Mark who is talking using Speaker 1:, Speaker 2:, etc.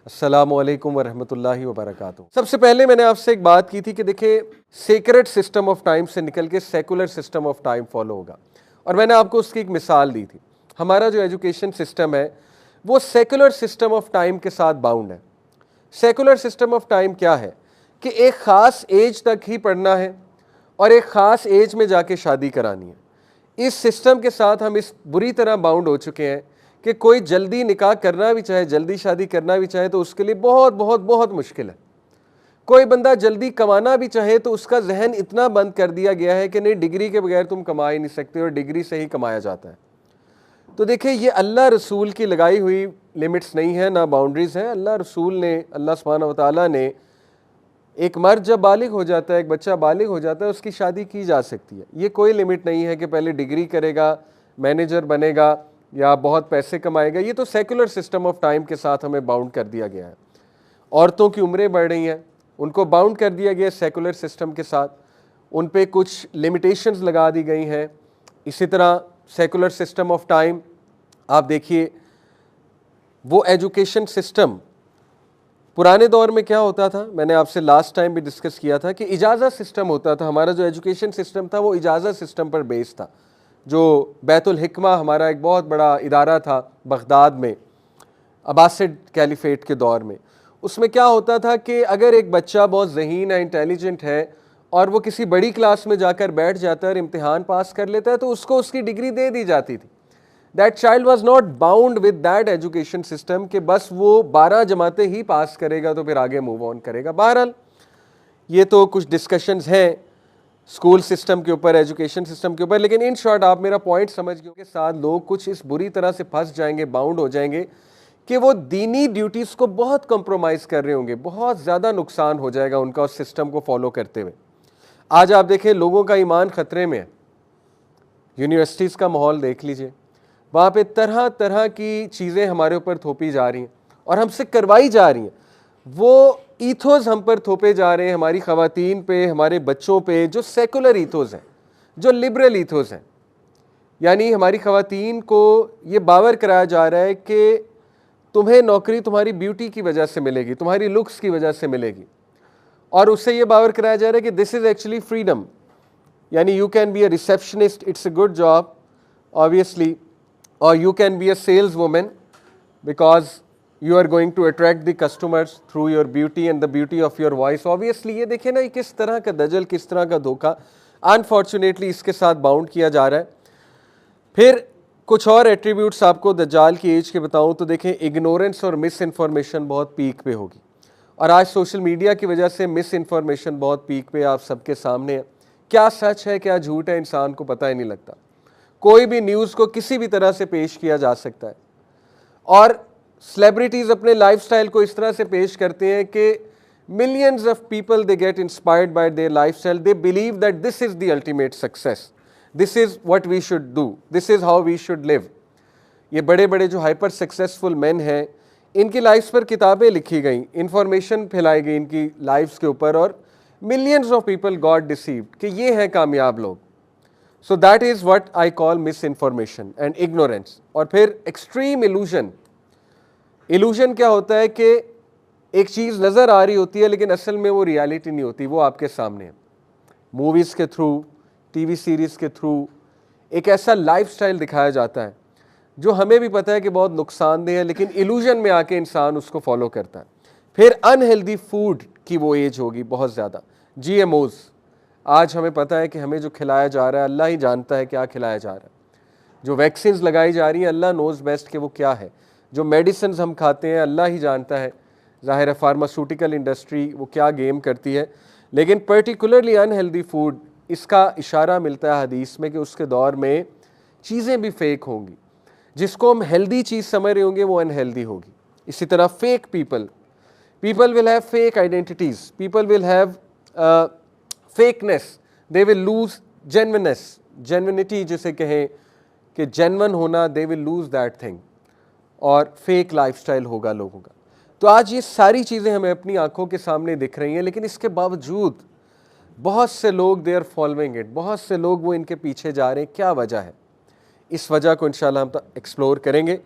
Speaker 1: अस्सलामुअलैकुम वरहमतुल्लाहि वबरकातुहू। सबसे पहले मैंने आपसे एक बात की थी कि देखिए सेक्रेट सिस्टम ऑफ टाइम से निकल के secular system of time follow होगा, और मैंने आपको उसकी एक मिसाल दी थी। हमारा जो एजुकेशन सिस्टम है वो सेकुलर सिस्टम ऑफ टाइम के साथ बाउंड है। सेकुलर सिस्टम ऑफ टाइम क्या है कि एक ख़ास एज तक ही पढ़ना है और एक ख़ास एज में जाके शादी करानी है। इस सिस्टम के साथ हम इस बुरी तरह बाउंड हो चुके हैं कि कोई जल्दी निकाह करना भी चाहे, जल्दी शादी करना भी चाहे तो उसके लिए बहुत बहुत बहुत मुश्किल है। कोई बंदा जल्दी कमाना भी चाहे तो उसका जहन इतना बंद कर दिया गया है कि नहीं, डिग्री के बगैर तुम कमा ही नहीं सकते और डिग्री से ही कमाया जाता है। तो देखिए ये अल्लाह रसूल की लगाई हुई लिमिट्स नहीं है, ना बाउंड्रीज़ हैं। अल्लाह रसूल ने, अल्लाह सुब्हानहू व तआला ने, एक मर्द जब बालिग हो जाता है, एक बच्चा बालिग हो जाता है, उसकी शादी की जा सकती है। ये कोई लिमिट नहीं है कि पहले डिग्री करेगा, मैनेजर बनेगा या बहुत पैसे कमाएगा। ये तो सेकुलर सिस्टम ऑफ टाइम के साथ हमें बाउंड कर दिया गया है। औरतों की उम्रें बढ़ रही हैं, उनको बाउंड कर दिया गया सेकुलर सिस्टम के साथ, उन पे कुछ लिमिटेशंस लगा दी गई हैं। इसी तरह सेकुलर सिस्टम ऑफ टाइम आप देखिए, वो एजुकेशन सिस्टम पुराने दौर में क्या होता था, मैंने आपसे लास्ट टाइम भी डिस्कस किया था कि इजाज़त सिस्टम होता था। हमारा जो एजुकेशन सिस्टम था वो इजाज़त सिस्टम पर बेस्ड था। जो बैतुल हिकमा हमारा एक बहुत बड़ा इदारा था बगदाद में, अब्बासिड कैलिफेट के दौर में, उसमें क्या होता था कि अगर एक बच्चा बहुत ज़हीन है, इंटेलिजेंट है और वो किसी बड़ी क्लास में जाकर बैठ जाता है और इम्तिहान पास कर लेता है तो उसको उसकी डिग्री दे दी जाती थी। That child was not bound with that education system कि बस वो 12 जमातें ही पास करेगा तो फिर आगे मूव ऑन करेगा। बहरहाल ये तो कुछ डिस्कशंस हैं स्कूल सिस्टम के ऊपर, एजुकेशन सिस्टम के ऊपर, लेकिन इन शॉर्ट आप मेरा पॉइंट समझ गए के साथ लोग कुछ इस बुरी तरह से फंस जाएंगे, बाउंड हो जाएंगे कि वो दीनी ड्यूटीज़ को बहुत कंप्रोमाइज़ कर रहे होंगे, बहुत ज़्यादा नुकसान हो जाएगा उनका उस सिस्टम को फॉलो करते हुए। आज आप देखें लोगों का ईमान ख़तरे में है। यूनिवर्सिटीज़ का माहौल देख लीजिए, वहाँ पे तरह तरह की चीज़ें हमारे ऊपर थोपी जा रही हैं और हमसे करवाई जा रही हैं। वो ईथोस हम पर थोपे जा रहे हैं, हमारी ख़वातीन पे, हमारे बच्चों पे, जो सेकुलर ईथोस हैं, जो लिबरल ईथोस हैं। यानी हमारी ख़वातीन को ये बावर कराया जा रहा है कि तुम्हें नौकरी तुम्हारी ब्यूटी की वजह से मिलेगी, तुम्हारी लुक्स की वजह से मिलेगी, और उससे ये बावर कराया जा रहा है कि दिस इज़ एक्चुअली फ्रीडम। यानी you can be a receptionist, it's a good job obviously, or you can be a saleswoman because you are going to attract the customers through your beauty and the beauty of your voice. Obviously ये देखिए ना, किस तरह का दजल, किस तरह का धोखा अनफॉर्चुनेटली इसके साथ बाउंड किया जा रहा है। फिर कुछ और एट्रीब्यूट्स आपको दज्जाल की एज के बताऊं तो देखें, इग्नोरेंस और मिस इन्फॉर्मेशन बहुत पीक पे होगी, और आज सोशल मीडिया की वजह से मिस इन्फॉर्मेशन बहुत पीक पे आप सबके सामने है। क्या सच है क्या झूठ है इंसान को पता ही नहीं लगता। कोई भी न्यूज़ को किसी भी तरह से पेश किया जा सकता है, और सेलिब्रिटीज़ अपने लाइफस्टाइल को इस तरह से पेश करते हैं कि millions of people they get inspired by their lifestyle, they believe that this is the ultimate success, this is what we should do, this is how we should live. ये बड़े बड़े जो हाइपर सक्सेसफुल मैन हैं, इनकी lives पर किताबें लिखी गई, इंफॉर्मेशन फैलाई गई इनकी लाइफ्स के ऊपर, और millions of people got deceived कि ये हैं कामयाब लोग। So that is what I call misinformation and ignorance। और फिर extreme illusion। illusion क्या होता है कि एक चीज़ नज़र आ रही होती है लेकिन असल में वो रियलिटी नहीं होती, वो आपके सामने है। मूवीज़ के थ्रू, टीवी सीरीज़ के थ्रू एक ऐसा लाइफस्टाइल दिखाया जाता है जो हमें भी पता है कि बहुत नुकसानदेह है, लेकिन illusion में आके इंसान उसको फॉलो करता है। फिर अनहेल्दी फूड की वो एज होगी बहुत ज़्यादा, GMOs। आज हमें पता है कि हमें जो खिलाया जा रहा है अल्लाह ही जानता है क्या खिलाया जा रहा है। जो वैक्सीन्स लगाई जा रही हैं अल्लाह नोज़ बेस्ट कि वो क्या है। जो मेडिसिन्स हम खाते हैं अल्लाह ही जानता है। ज़ाहिर है फार्मास्यूटिकल इंडस्ट्री वो क्या गेम करती है, लेकिन पर्टिकुलरली अनहेल्दी फूड, इसका इशारा मिलता है हदीस में कि उसके दौर में चीज़ें भी फेक होंगी। जिसको हम हेल्दी चीज़ समझ रहे होंगे वो अनहेल्दी होगी। इसी तरह fake people will have fake identities, people will have fakeness, they will lose genuineness, genuinity जिसे कहें कि जेन्युइन होना, they will lose that thing, और फेक लाइफस्टाइल होगा लोगों का। तो आज ये सारी चीज़ें हमें अपनी आंखों के सामने दिख रही हैं, लेकिन इसके बावजूद बहुत से लोग दे आर फॉलोइंग इट, बहुत से लोग वो इनके पीछे जा रहे हैं। क्या वजह है? इस वजह को इंशाल्लाह हम एक्सप्लोर करेंगे।